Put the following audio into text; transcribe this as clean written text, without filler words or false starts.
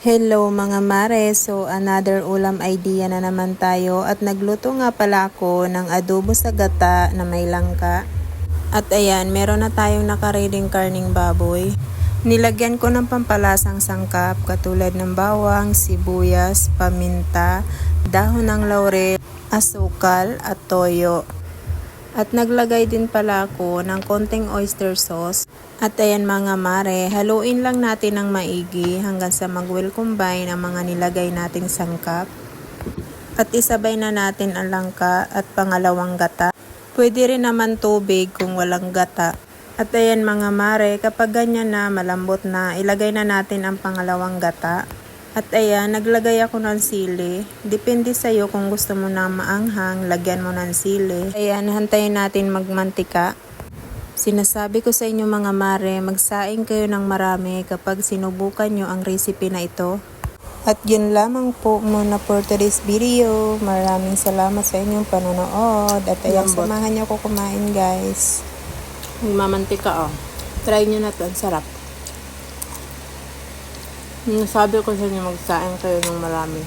Hello mga mare, so another ulam idea na naman tayo at nagluto nga pala ako ng adobo sa gata na may langka. At ayan, meron na tayong nakariding karning baboy. Nilagyan ko ng pampalasang sangkap katulad ng bawang, sibuyas, paminta, dahon ng laurel, asukal at toyo. At naglagay din pala ako ng konting oyster sauce. At ayan mga mare, haluin lang natin ng maigi hanggang sa mag-well combine ang mga nilagay nating sangkap. At isabay na natin ang langka at pangalawang gata. Pwede rin naman tubig kung walang gata. At ayan mga mare, kapag ganyan na malambot na, ilagay na natin ang pangalawang gata. At ayan, naglagay ako ng sili. Depende sa'yo kung gusto mo na maanghang, lagyan mo ng sili. Ayan, hantayin natin magmantika. Sinasabi ko sa inyo mga mare, magsaing kayo ng marami kapag sinubukan nyo ang recipe na ito. At yun lamang po muna for today's video. Maraming salamat sa inyong panonood. At ayan, samahan nyo ko kumain guys. Mamantika oh. Try nyo na to, ang sarap. Sabi ko sa inyo magsaing kayo ng marami.